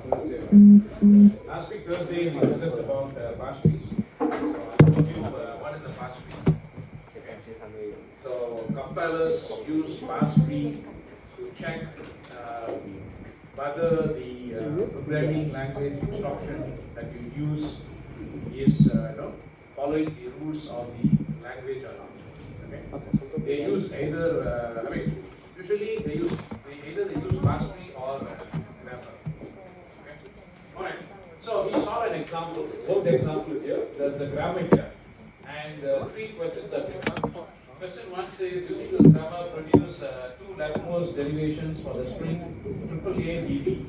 Thursday. Right? Last week Thursday we discussed about pass trees. So I told you what is a pass tree. Okay. So compilers use pass tree to check whether the programming language instruction that you use is following the rules of the language or not. Okay. They use either usually they use pass tree or grammar. Okay. Alright. So we saw an example, both examples here. There's a grammar here, and three questions are given. Question 1 says, using this grammar, produce two leftmost derivations for the string AABB.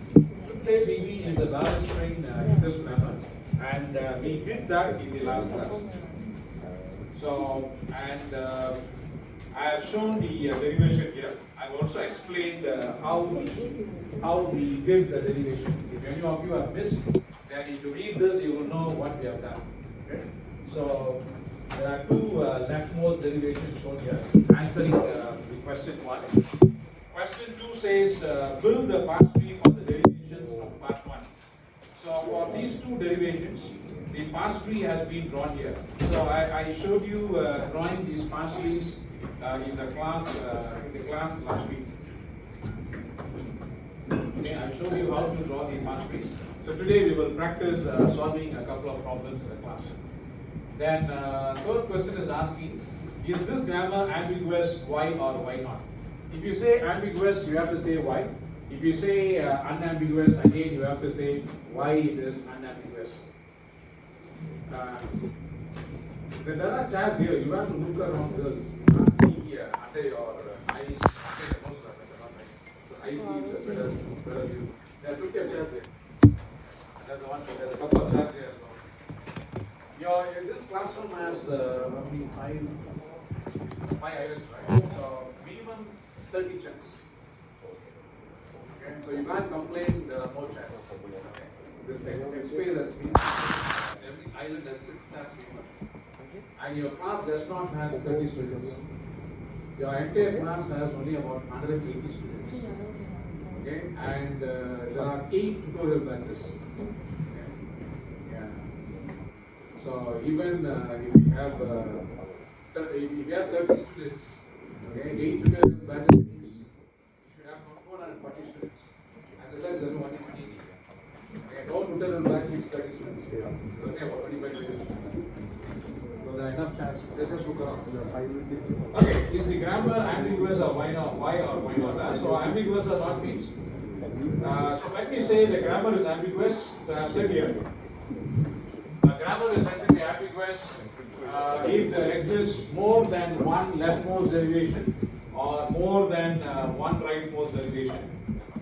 AABB is a valid string in this grammar, and we did that in the last class. So, I have shown the derivation here. I've also explained how we did the derivation. If any of you have missed, then if you read this, you will know what we have done. Okay? So, there are two leftmost derivations shown here, answering the question 1. Question 2 says, build the pass tree for the derivations from part 1. So for these two derivations, the pass tree has been drawn here. So I showed you drawing these pass trees in the class last week. Okay, I showed you how to draw the pass trees. So today we will practice solving a couple of problems in the class. Then third question is asking, is this grammar ambiguous, why or why not? If you say ambiguous, you have to say why. If you say unambiguous, again you have to say why it is unambiguous. There are chairs here, you have to look around girls. You can't see here under your eyes, under the nose, not eyes. So eyes is a better view. There are 50 chairs here. There's a couple of chairs here as well. This classroom has roughly five islands, right? So minimum 30 chairs. Okay, so you can't complain there are more chairs. Okay. This next space has been every island has 6 chairs minimum. And your class does not have 30 students. Your entire class has only about 180 students. Okay, and there are 8 tutorial batches. Okay. Yeah. So even if you have 30 students, okay, 8 tutorial batches means you should have 440 students. As I said, there are only 180. Okay, no tutorial batch is 30 students. Okay, about 25 students. So there are enough chance. Let us look around. Okay, is the grammar ambiguous or why not? Why or why not? So ambiguous or not means. So let me say the grammar is ambiguous. So I have said here. Grammar is said to be ambiguous if there exists more than one leftmost derivation, or more than one rightmost derivation,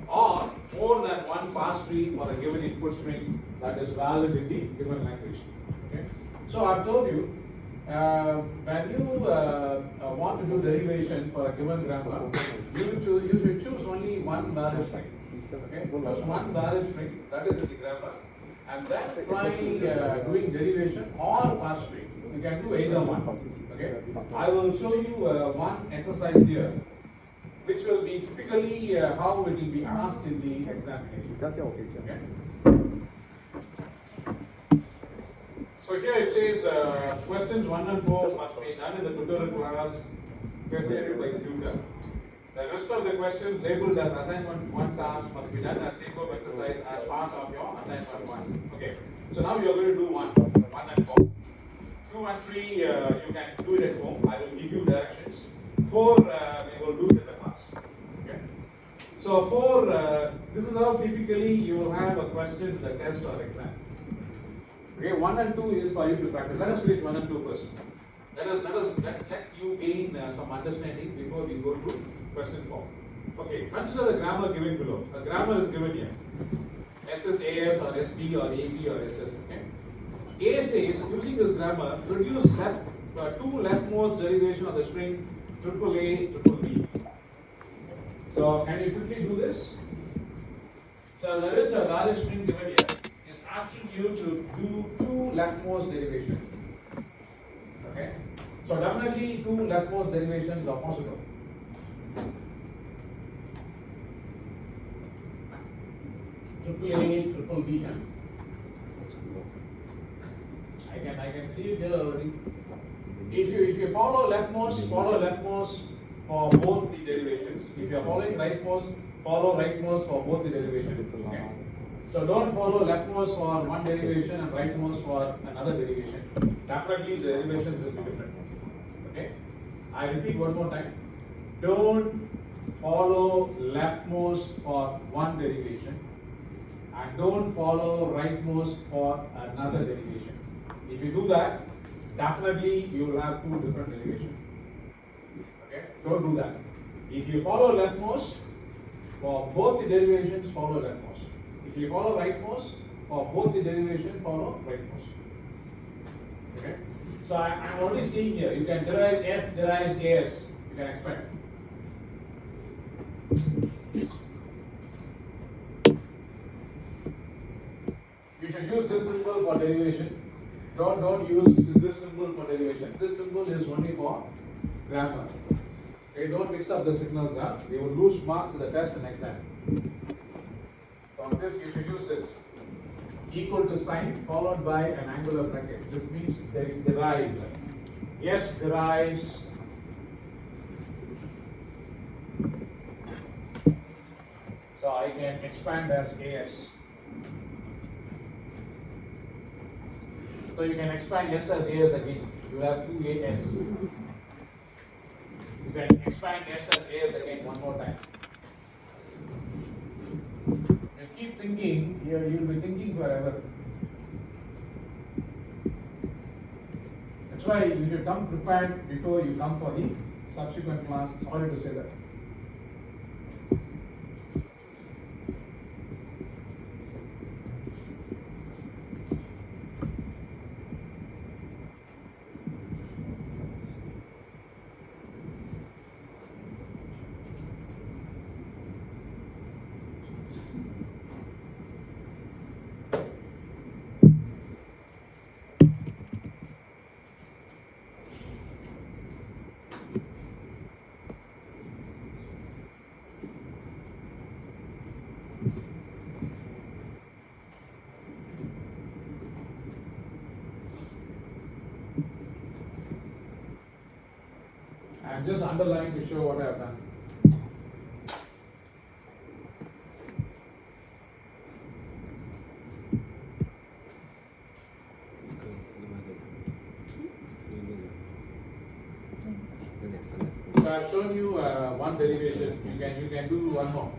or more than one pass tree for a given input string that is valid in the given language. Okay? So I've told you, when you want to do derivation for a given grammar, you should choose only one valid string. Okay? Choose one valid string, that is in the grammar, and then try doing derivation or pass tree. You can do either one. Okay? I will show you one exercise here, which will be typically how it will be asked in the examination. Okay? So here it says questions 1 and 4 must be done in the tutorial class presented by the tutor. The rest of the questions labeled as assignment 1 task must be done as take-home exercise as part of your assignment 1. Okay. So now you are going to do 1 and 4. 2 and 3 you can do it at home. I will give you directions. 4 we will do it in the class. Okay. So 4 this is how typically you will have a question in the test or exam. Okay, 1 and 2 is for you to practice. Let us finish 1 and 2 first. Let you gain some understanding before we go to question 4. Okay, consider the grammar given below. The grammar is given here. SS, AS, or SP, or AP, or SS. Okay. A says, using this grammar, produce two leftmost derivation of the string AAA, B. So, can you quickly do this? So, there is a valid string given here. It's asking you to do 2 leftmost derivation. Okay? So, definitely 2 leftmost derivations are possible. triple A, triple B. Huh? I can see it here already. If you follow leftmost for both the derivations. If you are following rightmost, follow rightmost for both the derivations. Okay? So don't follow leftmost for one derivation and rightmost for another derivation. Definitely the derivations will be different. Okay? I repeat one more time. Don't follow leftmost for one derivation and don't follow rightmost for another derivation. If you do that, definitely you will have two different derivations. Okay? Don't do that. If you follow leftmost for both the derivations, follow leftmost. If you follow rightmost for both the derivations, follow rightmost. Okay? So I'm already seeing here. You can derive S derives AS. You can expand. You should use this symbol for derivation. Don't use this symbol for derivation. This symbol is only for grammar. Okay, don't mix up the signals. They will lose marks in the test and exam. So on this, you should use this. Equal to sign followed by an angular bracket. This means derived. Yes, derives. So I can expand as AS. So you can expand S as AS again. You have 2AS. You can expand S as AS again one more time. You keep thinking, you'll be thinking forever. That's why you should come prepared before you come for the subsequent class. Sorry to say that. I'm just underlining to show what I have done. So I've shown you one derivation. You can do one more.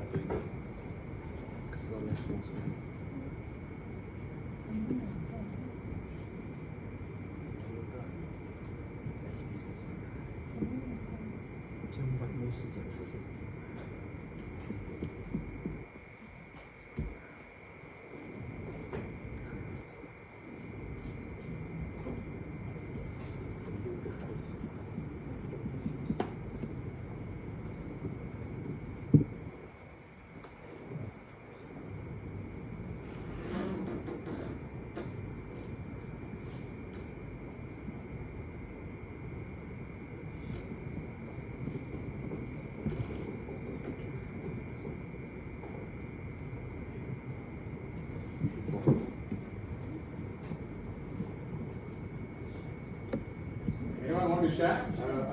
Anyone want to share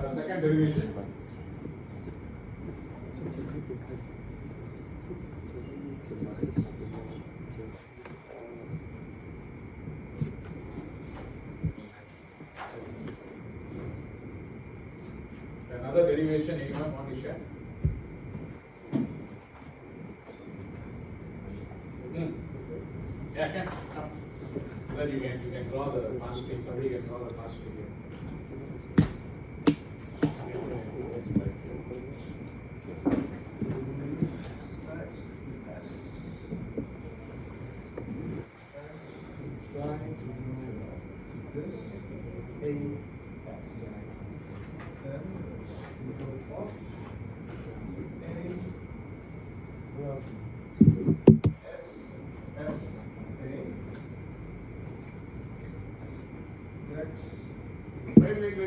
a second derivation? Another derivation anyone want to share? Yeah, can. No. Then you can draw the mass scale. Somebody can draw the mass scale here.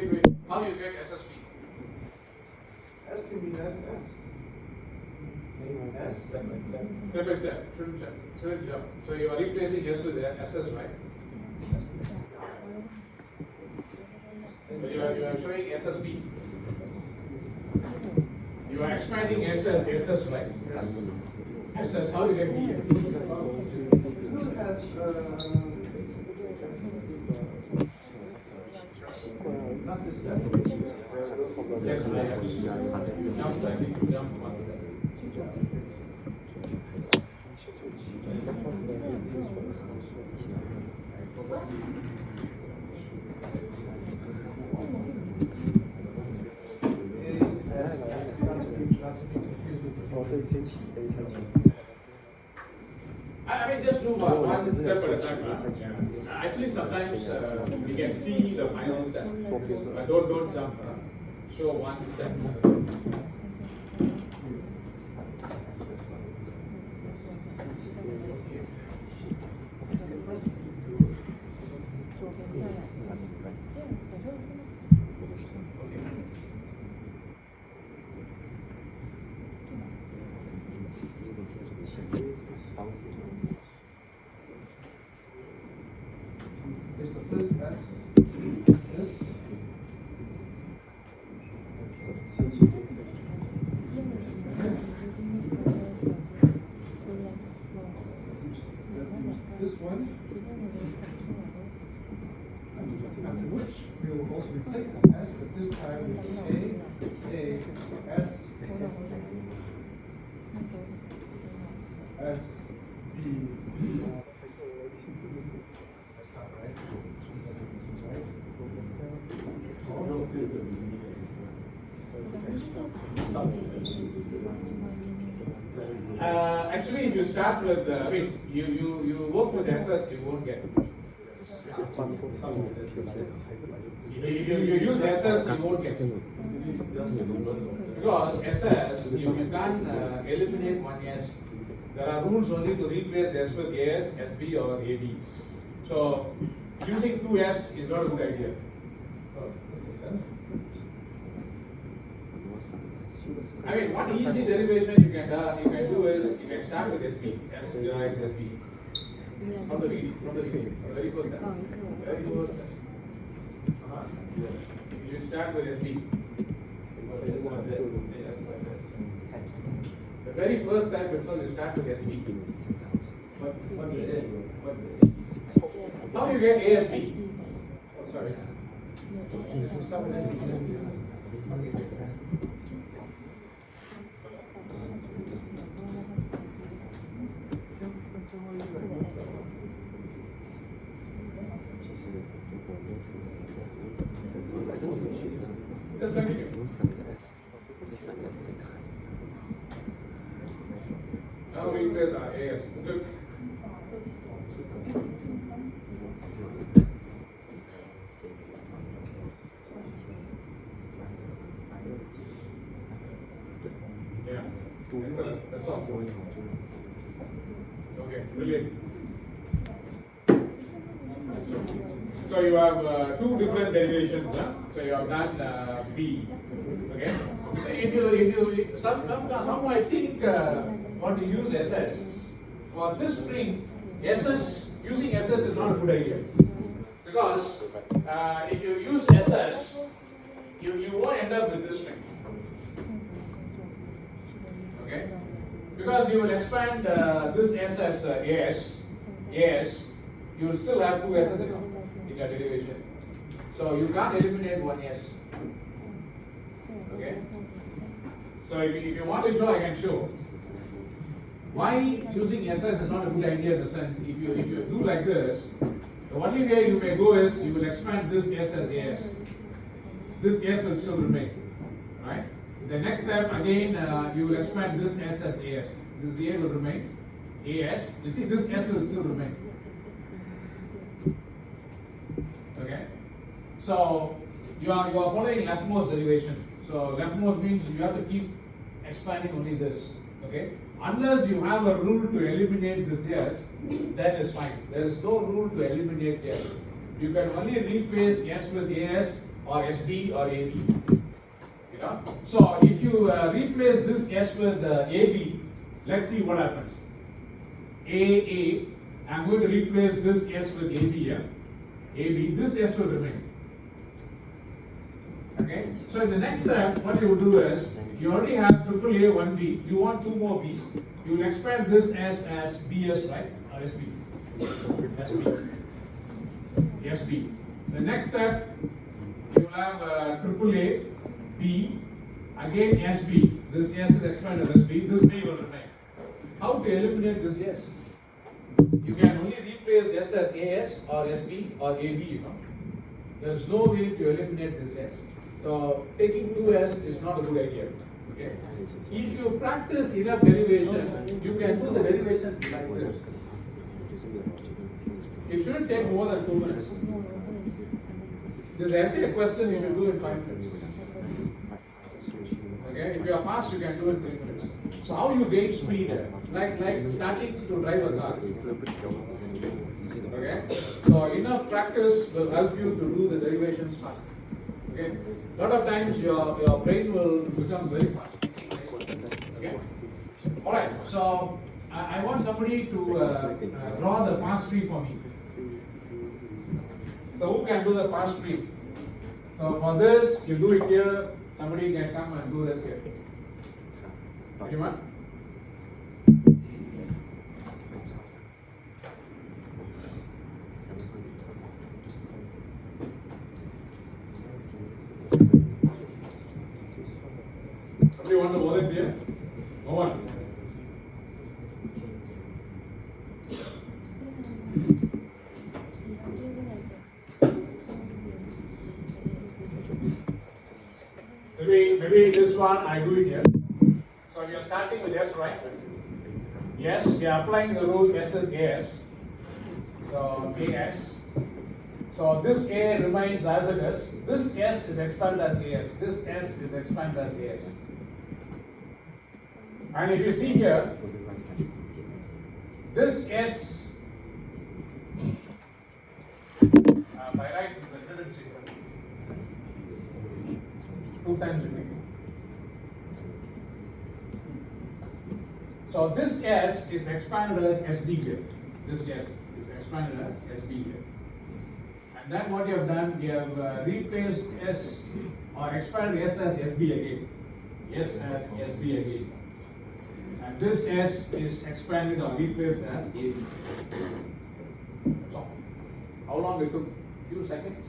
Wait. How you get SSP? S can be S. Step by step. Shouldn't jump. So you are replacing S with SS, right? So you are showing SSB. You are expanding SS, right? SS, how do you get B? Yes, jump one step. I mean, just do one step at a time. Actually, sometimes we can see the final step. Don't jump. Show one step. Is the first S this? This one, after which we will also replace this S, but this time with A, S, S, B. That's not right. Actually, if you start with, I mean, you work with SS, you won't get. If you use SS, you won't get. Because SS, you can't eliminate one S. There are rules only to replace S with AS, SB, or AB. So, using 2S is not a good idea. I mean, one easy derivation you can do is you can start with SB. S derives SB. From the beginning, very first step. You should start with SB. The very first step itself you start with SB. How do you get ASB? Oh, sorry. Just continue. Now we replace our AS. Good. Yeah. Excellent. That's all. Okay, brilliant. So you have two different derivations, huh? So you have done B. Okay. So if you some I think want to use SS for this string, SS using SS is not a good idea because if you use SS, you won't end up with this string. Okay. Because you will expand this S as AS, you will still have two S's in your derivation. So you can't eliminate one S. Okay? So if you want to show, I can show. Why using SS is not a good idea in the sense, if you do like this, the only way you may go is you will expand this S as AS. This S will still remain. Right? The next step again, you will expand this S as AS. This A will remain AS. You see, this S will still remain. Okay. So you are following leftmost derivation. So leftmost means you have to keep expanding only this. Okay. Unless you have a rule to eliminate this S, then it's fine. There is no rule to eliminate S. You can only replace S with AS or SB or AB. So if you replace this S with AB, Let's see what happens. A, I'm going to replace this S with AB here. AB, this S will remain. Okay, so in the next step, what you will do is, you already have triple A, 1B, you want 2 more B's. You will expand this S as BS, right? Or SB. SB. SB. The next step, you will have triple A, B, again SB. This S is expanded as B, this B will remain. How to eliminate this S? You can only replace S as AS or SB or AB, you know. There is no way to eliminate this S. So taking 2S is not a good idea. Okay. If you practice enough derivation, you can do the derivation like this. It shouldn't take more than 2 minutes. This entire question you should do in 5 minutes. Okay, if you are fast, you can do it in 3 minutes. So how you gain speed? Like starting to drive a car. Okay, so enough practice will help you to do the derivations fast. Okay, a lot of times your brain will become very fast. Okay, all right. So I want somebody to draw the pass tree for me. So who can do the pass tree? So for this, you do it here. Somebody can come and do that here. Anyone? Somebody want to volunteer? No one. Maybe this one I do it here. So we are starting with S, right? Yes, we are applying the rule S is AS. So AS. So this A remains as it is. This S is expanded as AS. This S is expanded as AS. And if you see here, this S by right is the redundancy. 2 times repeated. So this S is expanded as SB here. This S is expanded as SB here. And then what you have done, you have replaced S or expanded S as SB again. S as SB again. And this S is expanded or replaced as AB. So, how long it took? Few seconds.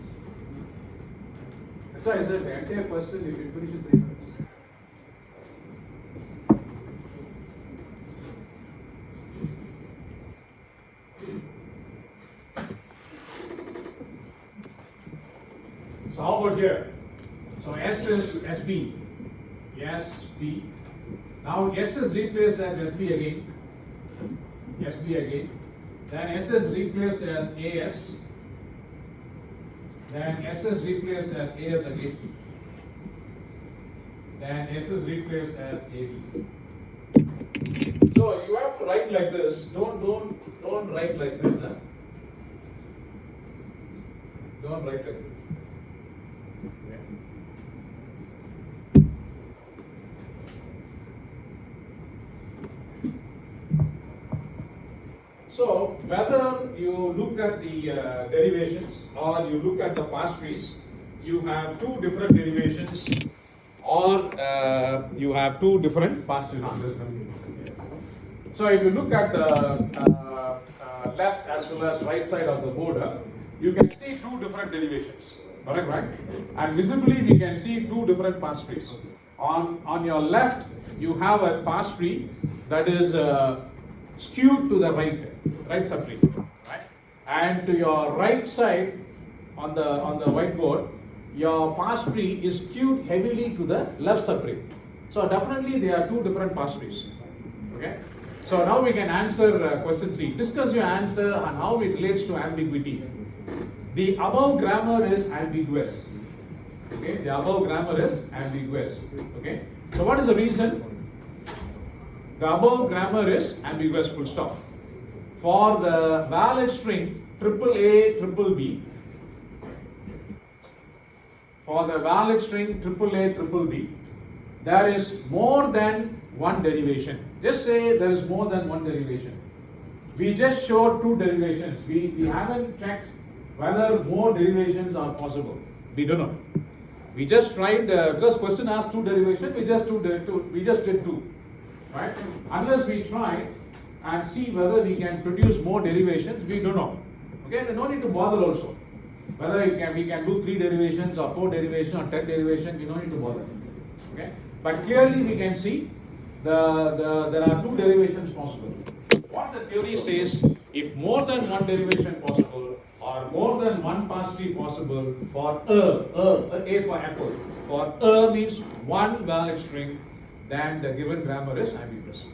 That's why I said the entire question you should finish in 3 minutes. So how about here? So S is SB. SB. Now S is replaced as SB again. SB again. Then S is replaced as AS. Then S is replaced as AS again. Then S is replaced as AB. So you have to write like this. Don't write like this. Huh? Don't write like this. Okay. So whether you look at the derivations or you look at the pass trees, you have 2 different derivations or you have 2 different pass trees. So if you look at the left as well as right side of the board, you can see 2 different derivations. Correct, right? And visibly we can see 2 different pass trees. On your left, you have a pass tree that is skewed to the right subtree, right? And to your right side on the whiteboard, your pass tree is skewed heavily to the left subtree. So definitely there are 2 different pass trees. Okay. So now we can answer question C. Discuss your answer and how it relates to ambiguity. The above grammar is ambiguous. Okay. The above grammar is ambiguous. Okay. So what is the reason? The above grammar is ambiguous, full stop. For the valid string AAA triple B, for the valid string AAA triple B, there is more than one derivation. Just say there is more than one derivation. We just showed two derivations. We haven't checked whether more derivations are possible. We don't know. We just tried, because question asked two derivations, we just did two. Right? Unless we try and see whether we can produce more derivations, we don't know. Okay, there's no need to bother also. Whether we can do 3 derivations or 4 derivations or 10 derivations, we don't need to bother. Okay, but clearly we can see there are 2 derivations possible. What the theory says, if more than one derivation possible or more than one pass tree possible for A for apple, for means one valid string, then the given grammar is ambiguous.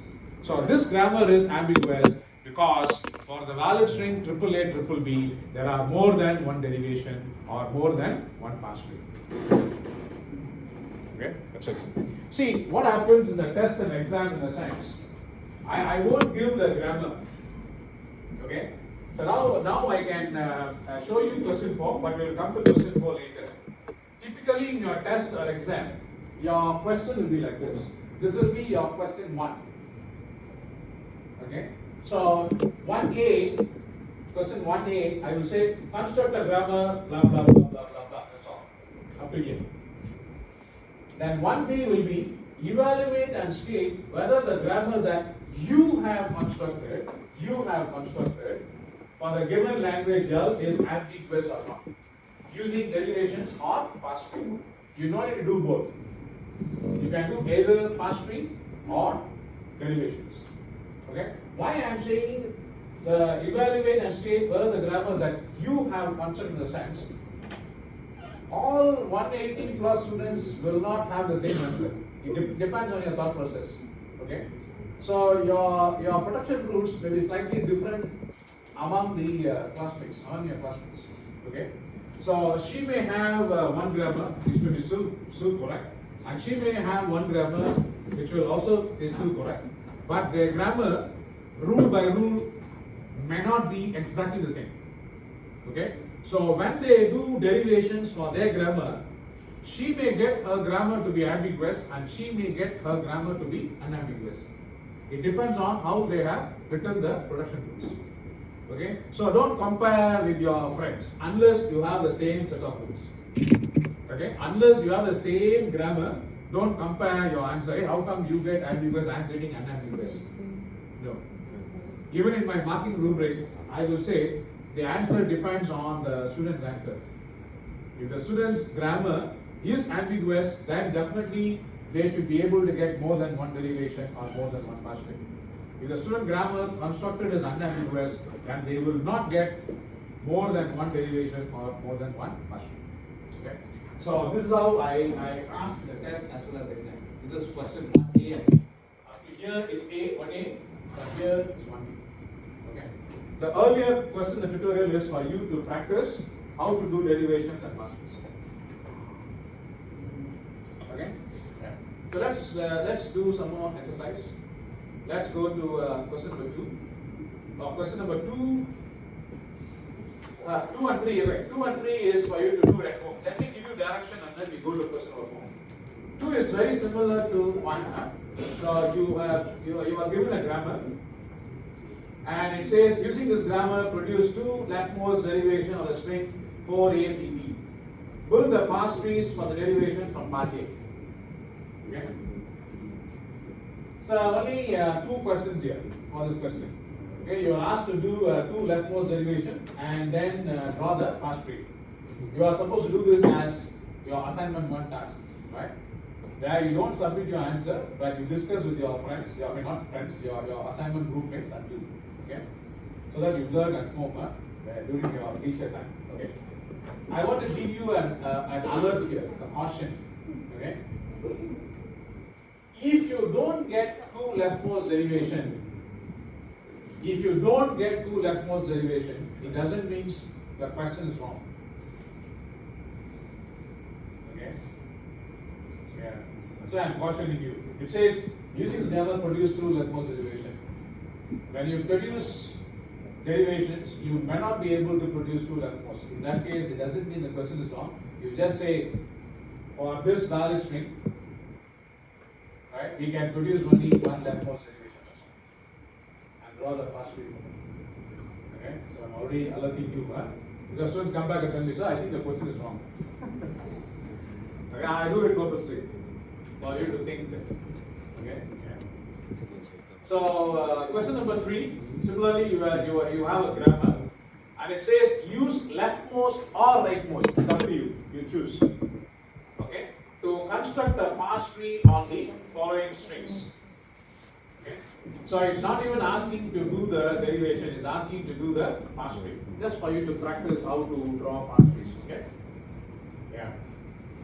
So this grammar is ambiguous because for the valid string AAA, there are more than one derivation or more than one pass tree. Okay, that's it. See, what happens in the test and exam in the science, I won't give the grammar. Okay, so now I can show you question 4, but we will come to question 4 later. Typically in your test or exam, your question will be like this. This will be your question 1. Okay, so 1A, question 1A, I will say construct a grammar, blah blah blah blah blah blah. That's all. Up to here. Then 1B will be evaluate and state whether the grammar that you have constructed for the given language L is ambiguous or not, using derivations or pass tree. You don't need to do both. You can do either pass tree or derivations. Okay? Why I am saying the evaluate and state whether the grammar that you have constructed in the sense, all 180 plus students will not have the same answer. It depends on your thought process. Okay? So your production rules may be slightly different among the classmates, among your classmates. Okay? So she may have one grammar which will be still correct, and she may have one grammar which will also be still correct. But their grammar, rule by rule, may not be exactly the same. Okay? So when they do derivations for their grammar, she may get her grammar to be ambiguous and she may get her grammar to be unambiguous. It depends on how they have written the production rules. Okay? So don't compare with your friends unless you have the same set of rules. Okay? Unless you have the same grammar, don't compare your answer. Hey, how come you get ambiguous, I am getting unambiguous? No. Even in my marking rubrics, I will say the answer depends on the student's answer. If the student's grammar is ambiguous, then definitely they should be able to get more than one derivation or more than one pass tree. If the student grammar constructed is unambiguous, then they will not get more than one derivation or more than one pass tree. Okay? So this is how I ask the test as well as the exam. This is question 1A and B. Here is A, 1A, but here is 1B. Okay? The earlier question in the tutorial is for you to practice how to do derivations and pass trees. Okay? Yeah. So let's do some more exercise. Let's go to question number 2. Question number 2. 2 and 3, right? 2 and 3 is for you to do at home. Let me give you direction and then we go to question number 4. 2 is very similar to 1. So you are given a grammar, and it says using this grammar produce 2 leftmost derivation of the string 4APB. Build the pass trees for the derivation from part A. Okay? So only 2 questions here for this question. Okay, you are asked to do 2 leftmost derivation and then draw the pass tree. You are supposed to do this as your assignment 1 task, right? There you don't submit your answer, but you discuss with your friends, not friends, your assignment group mates and do. Okay? So that you learn at home during your leisure time. Okay? I want to give you an alert here, a caution. Okay? If you don't get 2 leftmost derivation, it doesn't mean the question is wrong. Okay? Yeah. That's why I'm cautioning you. It says using this grammar produce 2 leftmost derivation. When you produce derivations, you may not be able to produce 2 leftmost. In that case, it doesn't mean the question is wrong. You just say for this valid string, right? right? We can produce only one leftmost derivation and draw the pass tree. Okay, so I'm already alerting you, because students come back and tell me, sir, I think the question is wrong. Okay, I do it purposely for you to think that. Okay. Yeah. So question number 3. Similarly, you have a grammar, and it says use leftmost or rightmost. It's up to you. You choose. Okay. To construct a pass tree on the following strings. Okay. So it's not even asking to do the derivation. It's asking to do the pass tree. Just for you to practice how to draw pass trees. Okay. Yeah.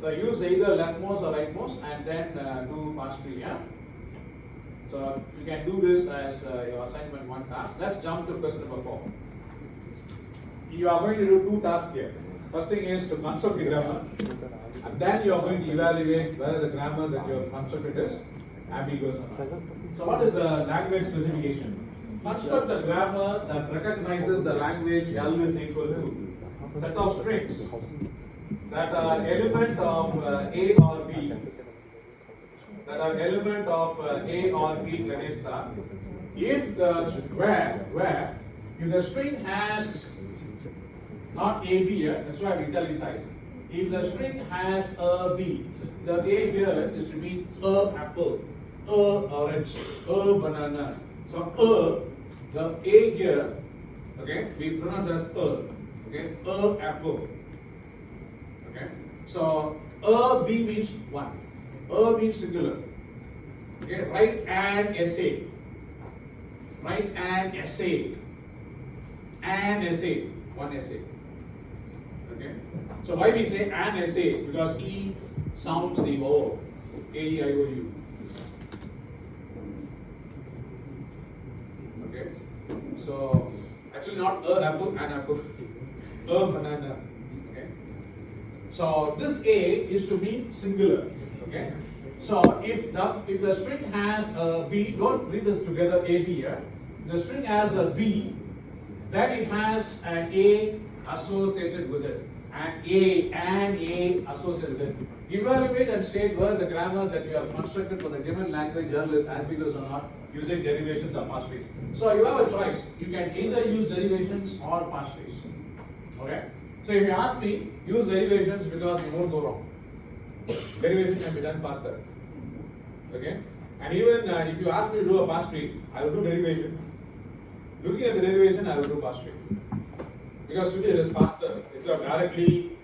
So use either leftmost or rightmost, and then do pass tree. Yeah. So you can do this as your assignment 1 task. Let's jump to question number 4. You are going to do 2 tasks here. First thing is to construct the grammar, and then you are going to evaluate whether the grammar that you have constructed is ambiguous or not. So what is the language specification? Construct a grammar that recognizes the language L is equal to set of strings that are element of A or B. That are element of A or B Granista. If the where if the string has not A B here, that's why we italicized. If the string has a B, the A here is to mean a apple, a orange, a banana. So the A here, okay, we pronounce as okay, a apple. Okay, so a B means 1. A means singular. Okay, write an essay. Write an essay. An essay. One essay. Okay. So why we say an essay? Because E sounds the O. A-E-I-O-U. Okay. So actually not a apple, an apple. A banana. Okay. So this A is to mean singular. Okay. So if the string has a B, don't read this together A B here. The string has a B, then it has an A associated with it, and A associated with it. Evaluate and state whether the grammar that you have constructed for the given language is ambiguous or not using derivations or pass trees. So you have a choice. You can either use derivations or pass trees. Okay. So if you ask me, use derivations because you won't go wrong. Derivation can be done faster. Okay? And even if you ask me to do a pass tree, I will do derivation. Looking at the derivation, I will do pass tree. Because to me it is faster instead of directly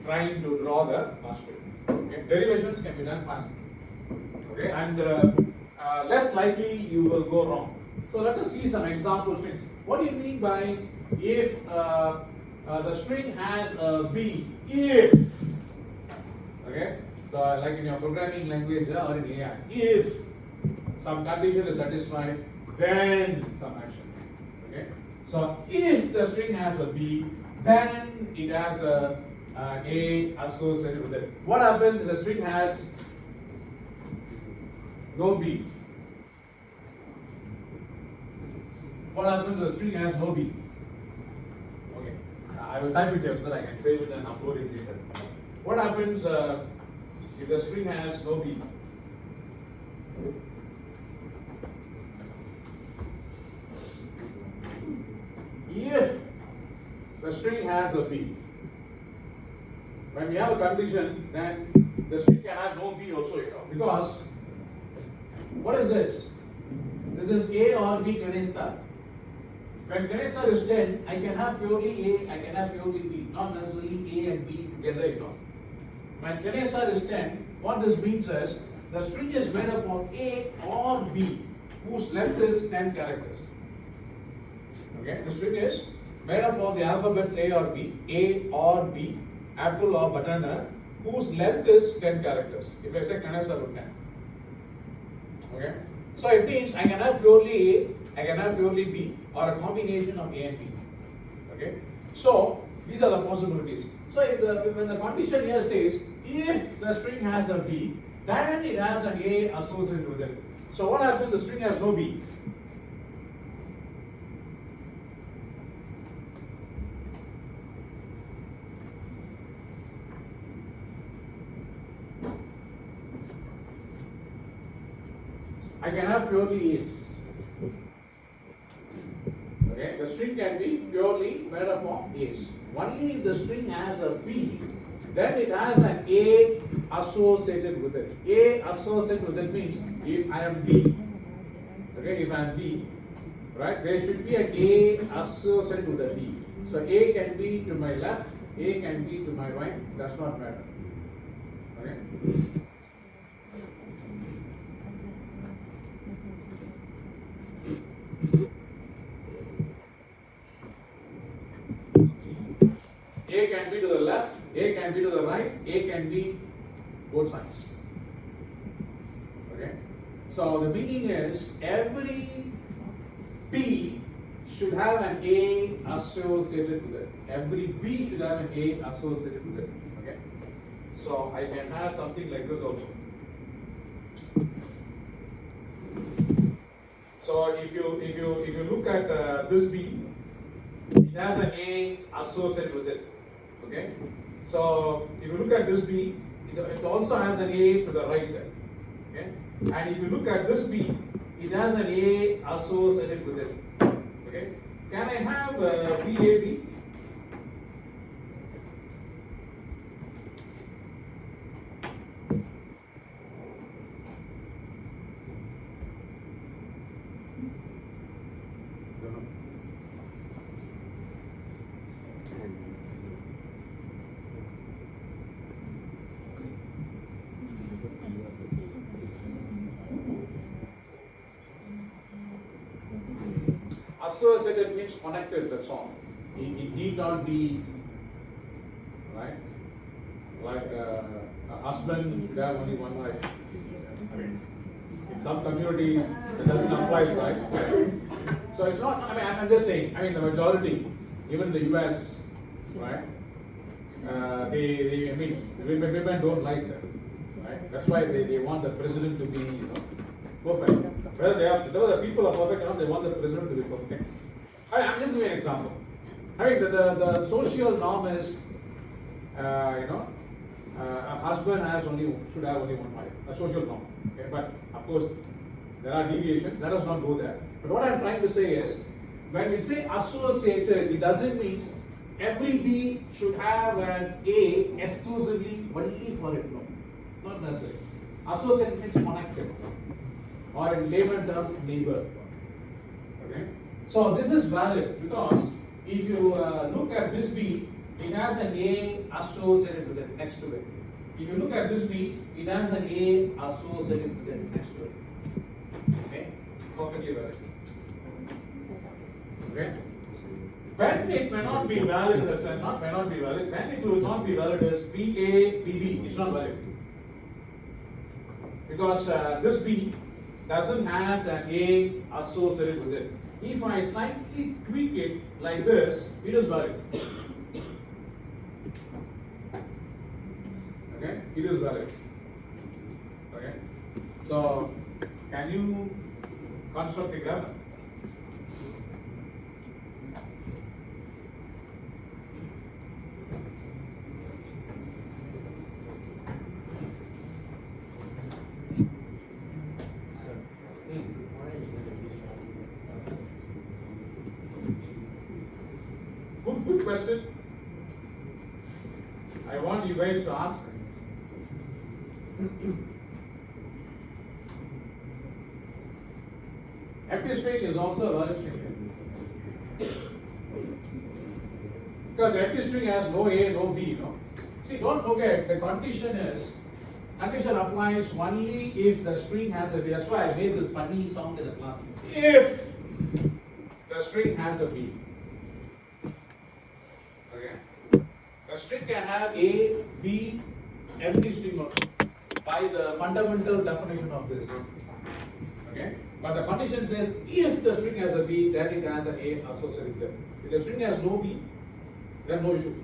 trying to draw the pass tree. Okay? Derivations can be done faster. Okay? And less likely you will go wrong. So let us see some example strings. What do you mean by if the string has a B? If. Okay? So like in your programming language or in AI, if some condition is satisfied, then some action. Okay? So if the string has a B, then it has an A associated with it. What happens if the string has no B? What happens if the string has no B? Okay. I will type it here so that I can save it and upload it later. What happens if the string has no B? If the string has a B, when we have a condition, then the string can have no B also, because what is this? This is A or B Granista. When Granista is 10, I can have purely A, I can have purely B, not necessarily A and B together, When Granista is 10, what this means is the string is made up of A or B, whose length is 10 characters. Okay, the string is made up of the alphabets A or B, apple or banana, whose length is 10 characters. If I say Granista with 10. Okay, so it means I can have purely A, I can have purely B, or a combination of A and B. Okay, so these are the possibilities. So if when the condition here says if the string has a B, then it has an A associated with it. So what happens? The string has no B. I can have purely A's. Okay, the string can be purely made up of A's. Only if the string has a B, then it has an A associated with it. A associated with it means if I am B, okay, if I am B, right, there should be an A associated with a B. So A can be to my left, A can be to my right, does not matter. Okay. A can be to the left, A can be to the right, A can be both sides. Okay. So the meaning is every B should have an A associated with it. Every B should have an A associated with it. Okay. So I can have something like this also. So if you look at this B, it has an A associated with it. Okay. So if you look at this B, it also has an A to the right there. Okay. And if you look at this B, it has an A associated with it. Okay. Can I have BAB? Associated means connected, that's all. It need not be, right? Like a husband should have only one wife. I mean, in some community, it doesn't apply, right? So it's not, I mean, I'm just saying, I mean, the majority, even the US, right? I mean, women don't like that, right? That's why they want the president to be, perfect. Whether the people are perfect or not, they want the president to be perfect. I'm just giving an example. I mean, the social norm is, a husband should have only one wife, a social norm. Okay, but of course, there are deviations. Let us not go there. But what I'm trying to say is, when we say associated, it doesn't mean every B should have an A exclusively only for it. No, not necessarily. Associated means connected, or in layman terms, neighbor. Okay. So this is valid because if you look at this B, it has an A associated with it next to it. If you look at this B, it has an A associated with it next to it. Okay, perfectly valid. Okay. When it may not be valid, in the sense not may not be valid. When it will not be valid is BA BB. It's not valid because this B doesn't has an A associated with it. If I slightly tweak it like this, it is valid. Okay, it is valid. Okay, so can you construct the graph? Good question. I want you guys to ask. Empty string is also a valid string. Because empty string has no A, no B, See, don't forget, the condition applies only if the string has a B. That's why I made this funny sound in the class. If the string has a B. Okay. The string can have A, B, empty string also by the fundamental definition of this. Okay. But the condition says if the string has a B, then it has an A associated with it. If the string has no B, then no issue.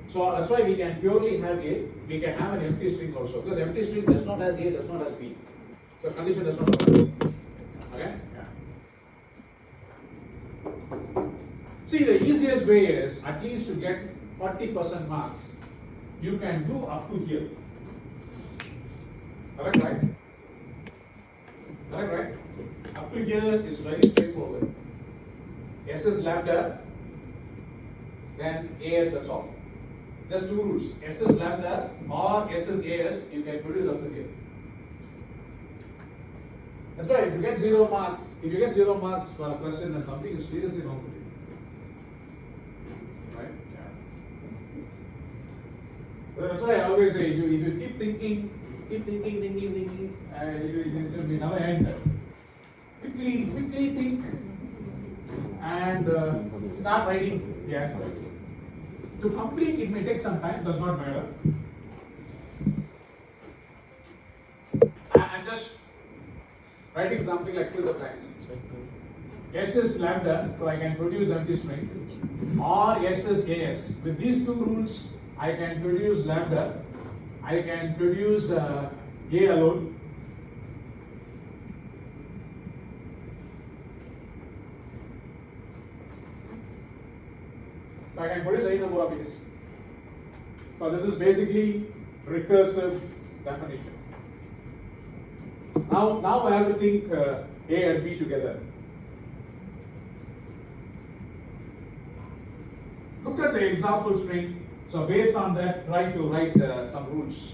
So that's why we can purely have A. We can have an empty string also because empty string does not has A, does not has B. So condition does not apply. Okay. See, the easiest way is, at least to get 40% marks, you can do up to here. Correct, right? Correct, right? Up to here is very straightforward. S is lambda, then AS, that's all. Just two rules. S is lambda or S is AS, you can produce up to here. That's why if you get 0 marks, for a question, then something is seriously wrong with it. Right? Yeah. So that's why I always say, if you keep thinking, and it will be never end. Quickly think and start writing the answer. To complete, it may take some time, does not matter. I'm just writing something like fill the blanks. S is lambda, so I can produce empty string, or S is AS. With these two rules, I can produce lambda, I can produce A alone. So I can produce any number of A's. So this is basically recursive definition. Now I have to think A and B together. Look at the example string. So based on that, try to write some rules.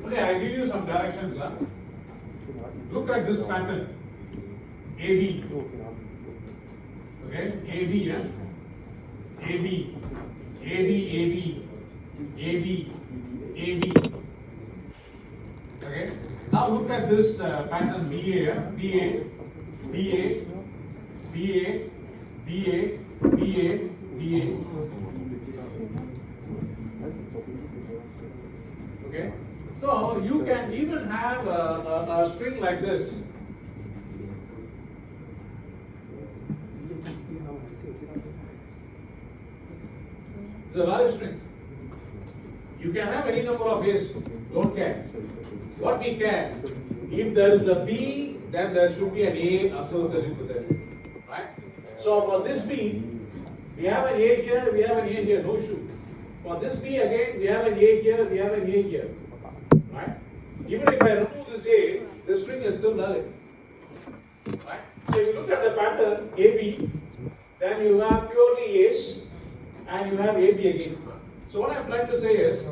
Okay, I give you some directions. Huh? Look at this pattern. AB. Okay, AB, yeah? AB, AB, AB, AB, AB. Okay, now look at this pattern BA, yeah? BA, BA, BA, BA, BA, BA. Okay, so you can even have a string like this. It's a valid string. You can have any number of A's. Don't care. What we care, if there is a B, then there should be an A associated with it. Right? So for this B, we have an A here, we have an A here, no issue. For this B again, we have an A here, we have an A here. Right? Even if I remove this A, the string is still valid. Right? So if you look at the pattern AB, then you have purely A's and you have AB again. So what I'm trying to say is,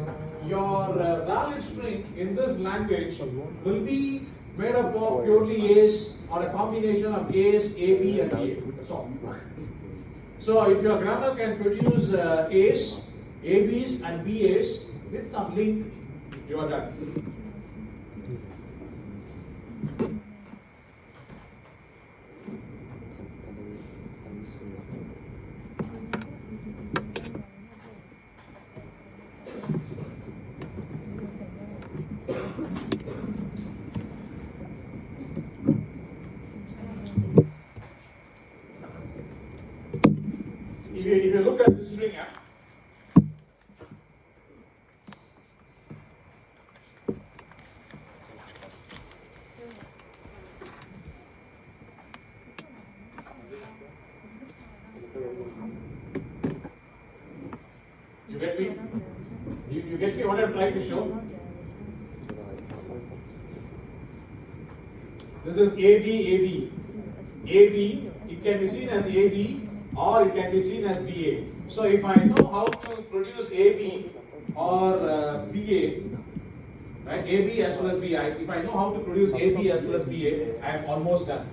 your valid string in this language will be made up of purely A's or a combination of A's, AB and BA. That's all. So if your grammar can produce A's, AB's and BA's with some link, you are done. If you look at this string, you get me? You get me what I'm trying to show? This is AB. It can be seen as AB or it can be seen as BA. So if I know how to produce AB or BA, right? AB as well as BI. If I know how to produce AB as well as BA, I am almost done.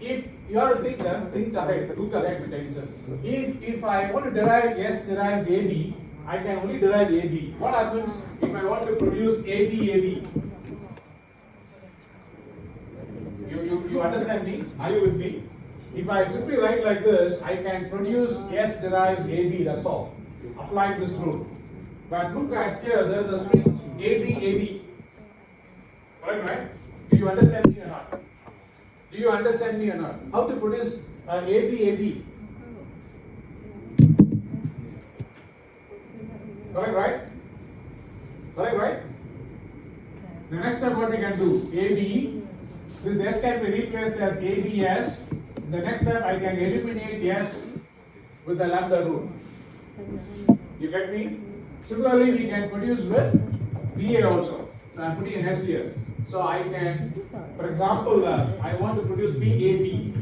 If you are a thinker, think ahead, look ahead with attention. If I want to derive S derives AB, I can only derive AB. What happens if I want to produce AB? You understand me? Are you with me? If I simply write like this, I can produce S derives AB, that's all. Apply this rule. But look at here, there is a string AB. Correct, right? Do you understand me or not? Do you understand me or not? How to produce AB? Correct, right? Correct, right? The next step, what we can do? AB. This S can be replaced as ABS. The next step, I can eliminate S with the lambda rule. You get me? Similarly, we can produce with BA also. So I'm putting an S here. So I can, for example, I want to produce BAB.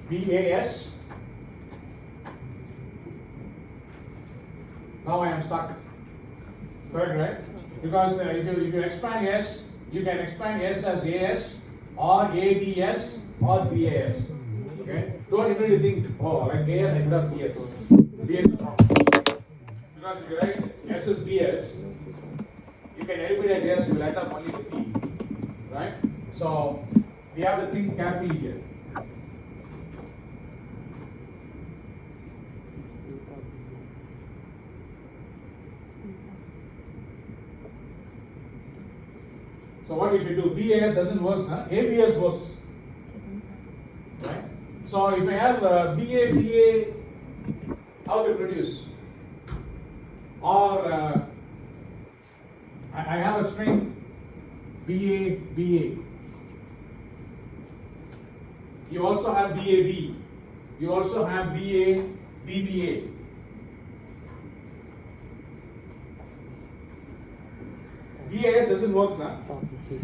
BAS. Now I am stuck. Correct, right? Because if you expand S, you can expand S as AS or ABS or BAS. Okay? Don't even think, oh, like AS except BS. BS is wrong. Because if you write S is BS, you can eliminate S, you will end up only with B. Right? So we have to think carefully here. So what we should do? BAS doesn't work, huh? ABS works. Right? So if I have BA, how to produce? Or I have a string BA. You also have BAB. You also have BBA. BAS doesn't work, sir.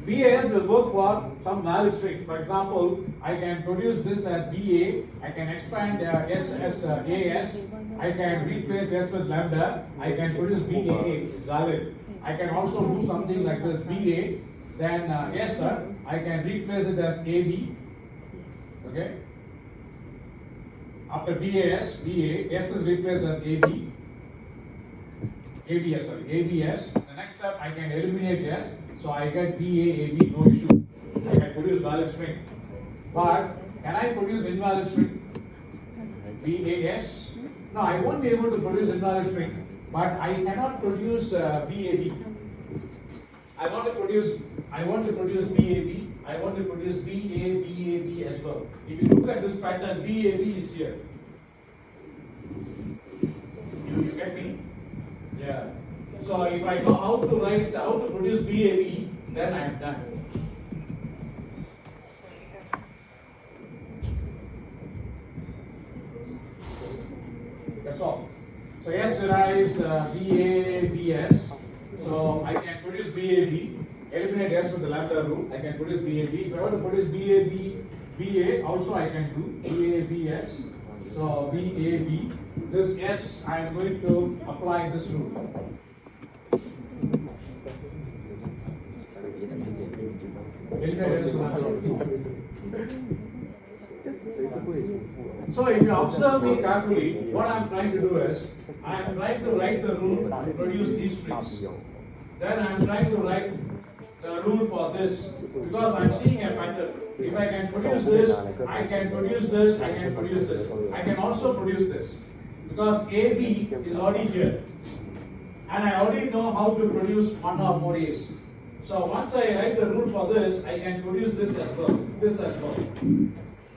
BAS will work for some valid strings. For example, I can produce this as BA. I can expand S as AS. I can replace S with lambda. I can produce BAA. It's valid. I can also do something like this BA. Then S, sir. I can replace it as AB. Okay. After BAS, S is replaced as AB. ABS. The next step, I can eliminate S, so I get BAAB, no issue. I can produce valid string. But can I produce invalid string? BAS, No, I won't be able to produce invalid string, but I cannot produce BAB. I want to produce BAB. I want to produce BAB as well. If you look at this pattern, BAB is here. You get me? Yeah. So if I know how to produce BAB, then I am done. That's all. So S derives BABS. So I can produce BAB. Eliminate S with the lambda rule. I can produce BAB. If I want to produce BA, also I can do BABS. So BAB. This S I am going to apply this rule. Eliminate S with lambda rule. So if you observe me carefully, what I am trying to do is, I am trying to write the rule to produce these strings. Then I am trying to write the rule for this, because I am seeing a pattern. If I can produce this, I can produce this, I can produce this. I can also produce this, because AB is already here. And I already know how to produce one or more A's. So once I write the rule for this, I can produce this as well,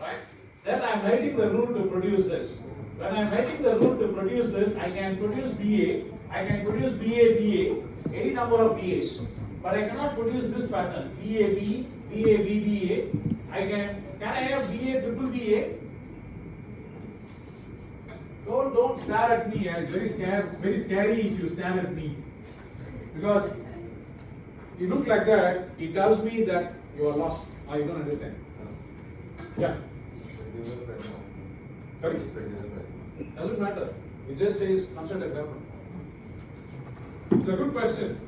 Right? Then I am writing the rule to produce this. When I am writing the rule to produce this, I can produce BA, I can produce BA, any number of BAs. But I cannot produce this pattern, BAB, BA. Can I have BA triple BA? Don't stare at me. It's very scary if you stare at me. Because you look like that, it tells me that you are lost or you don't understand. Yeah. Sorry? Doesn't matter. It just says constant grammar. It's a good question.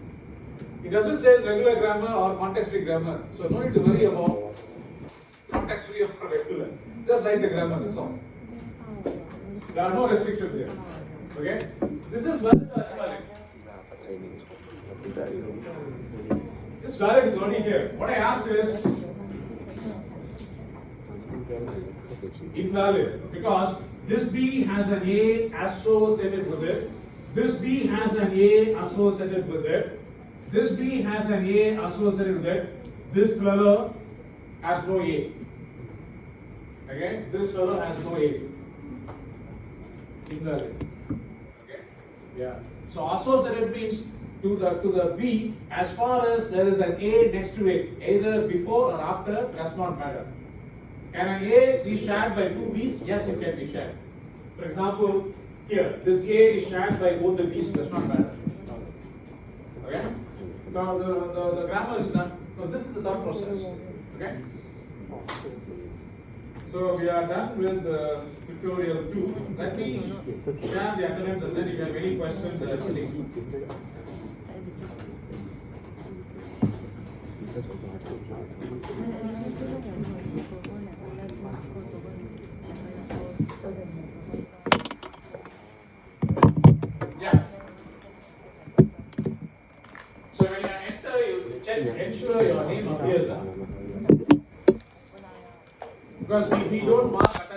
It doesn't say regular grammar or context-free grammar. So no need to worry about context-free or regular. Just write the grammar, that's all. There are no restrictions here. Okay? This is valid or invalid? This valid is only here. What I asked is invalid, because this B has an A associated with it. This B has an A associated with it. This B has an A associated with it. This fellow has no A. Okay? This fellow has no A. Invalid. Okay? Yeah. So associated means to the B, as far as there is an A next to it, either before or after, does not matter. Can an A be shared by two B's? Yes, it can be shared. For example, here, this A is shared by both the B's, does not matter. Okay? So the grammar is done. So this is the thought process. Okay? So we are done with the tutorial 2. Let me share the attendance, and then if you have any questions, please. Yeah. So when you enter, you ensure your name appears. Because if we don't mark